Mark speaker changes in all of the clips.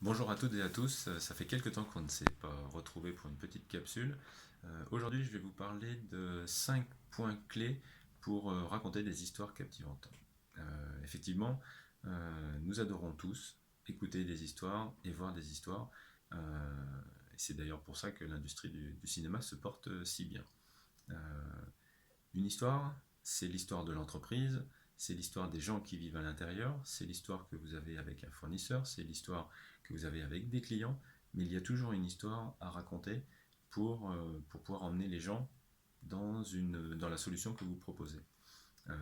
Speaker 1: Bonjour à toutes et à tous, ça fait quelques temps qu'on ne s'est pas retrouvé pour une petite capsule. Aujourd'hui, je vais vous parler de 5 points clés pour raconter des histoires captivantes. Effectivement, nous adorons tous écouter des histoires et voir des histoires. Et c'est d'ailleurs pour ça que l'industrie du cinéma se porte si bien. Euh, une histoire, c'est l'histoire de l'entreprise, c'est l'histoire des gens qui vivent à l'intérieur, c'est l'histoire que vous avez avec un fournisseur, c'est l'histoire que vous avez avec des clients, mais il y a toujours une histoire à raconter pour pouvoir emmener les gens dans la solution que vous proposez. Euh,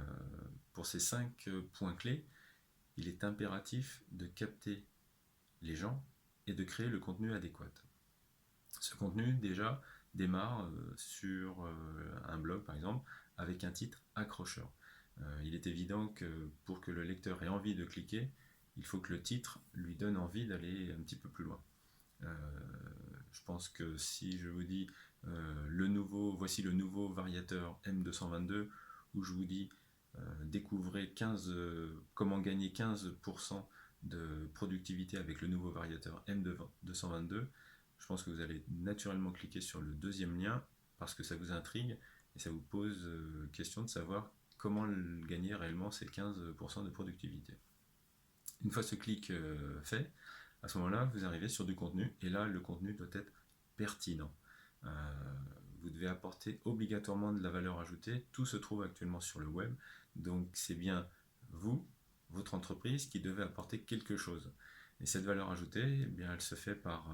Speaker 1: pour ces 5 points clés, il est impératif de capter les gens et de créer le contenu adéquat. Ce contenu, déjà, démarre sur un blog, par exemple, avec un titre accrocheur. Il est évident que pour que le lecteur ait envie de cliquer, il faut que le titre lui donne envie d'aller un petit peu plus loin. Euh, je pense que si je vous dis voici le nouveau variateur M222, où je vous dis découvrez comment gagner 15% de productivité avec le nouveau variateur M222, je pense que vous allez naturellement cliquer sur le deuxième lien parce que ça vous intrigue et ça vous pose question de savoir comment gagner réellement ces 15% de productivité. Une fois ce clic fait, à ce moment-là, vous arrivez sur du contenu, et là, le contenu doit être pertinent. Euh, vous devez apporter obligatoirement de la valeur ajoutée. Tout se trouve actuellement sur le web, donc c'est bien vous, votre entreprise, qui devez apporter quelque chose. Et cette valeur ajoutée, eh bien, elle se fait par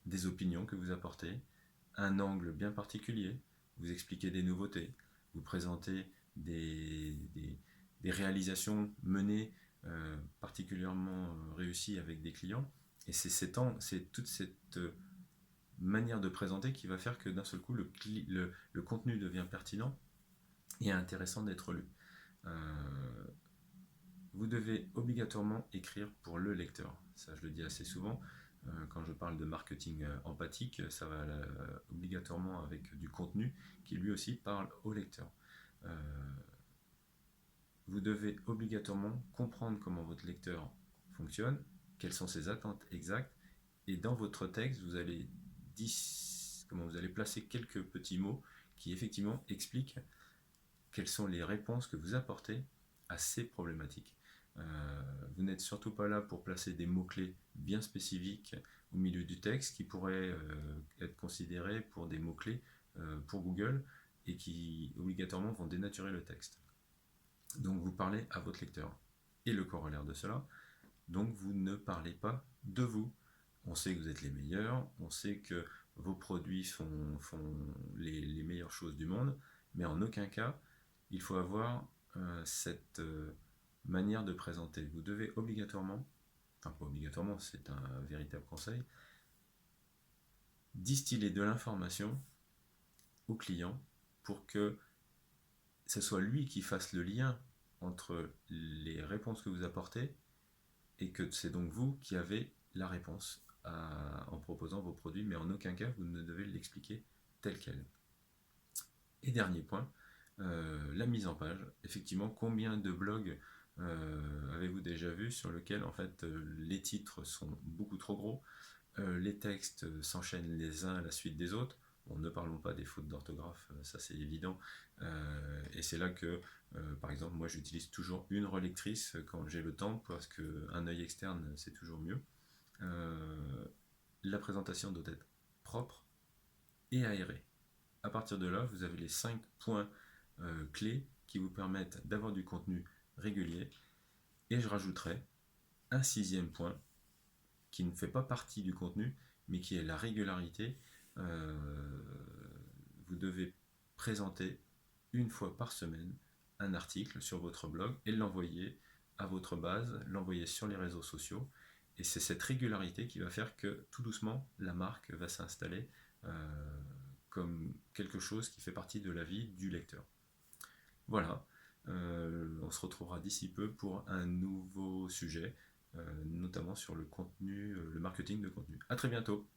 Speaker 1: des opinions que vous apportez, un angle bien particulier, vous expliquez des nouveautés, vous présentez des réalisations menées particulièrement réussies avec des clients. Et c'est toute cette manière de présenter qui va faire que d'un seul coup, le contenu devient pertinent et intéressant d'être lu. Euh, vous devez obligatoirement écrire pour le lecteur. Ça, je le dis assez souvent. Quand je parle de marketing empathique, ça va obligatoirement avec du contenu qui lui aussi parle au lecteur. Euh, vous devez obligatoirement comprendre comment votre lecteur fonctionne, quelles sont ses attentes exactes, et dans votre texte, vous allez placer quelques petits mots qui effectivement expliquent quelles sont les réponses que vous apportez à ces problématiques. Vous n'êtes surtout pas là pour placer des mots-clés bien spécifiques au milieu du texte qui pourraient être considérés pour des mots-clés pour Google et qui obligatoirement vont dénaturer le texte. Donc vous parlez à votre lecteur. Et le corollaire de cela, donc vous ne parlez pas de vous. On sait que vous êtes les meilleurs, on sait que vos produits font les meilleures choses du monde, mais en aucun cas, il faut avoir cette manière de présenter. Vous devez obligatoirement, enfin pas obligatoirement, c'est un véritable conseil, distiller de l'information au client pour que ce soit lui qui fasse le lien entre les réponses que vous apportez et que c'est donc vous qui avez la réponse en proposant vos produits, mais en aucun cas vous ne devez l'expliquer tel quel. Et dernier point, la mise en page. Effectivement, combien de blogs avez-vous déjà vu sur lequel en fait les titres sont beaucoup trop gros, les textes s'enchaînent les uns à la suite des autres. Bon, ne parlons pas des fautes d'orthographe, ça c'est évident. Et c'est là que, par exemple, moi j'utilise toujours une relectrice quand j'ai le temps, parce qu'un œil externe c'est toujours mieux. Euh, la présentation doit être propre et aérée. À partir de là, vous avez les 5 points clés qui vous permettent d'avoir du contenu régulier. Et je rajouterai un sixième point qui ne fait pas partie du contenu, mais qui est la régularité. Euh, vous devez présenter une fois par semaine un article sur votre blog et l'envoyer à votre base, l'envoyer sur les réseaux sociaux. Et c'est cette régularité qui va faire que tout doucement, la marque va s'installer comme quelque chose qui fait partie de la vie du lecteur. Voilà, on se retrouvera d'ici peu pour un nouveau sujet, notamment sur le contenu, le marketing de contenu. A très bientôt.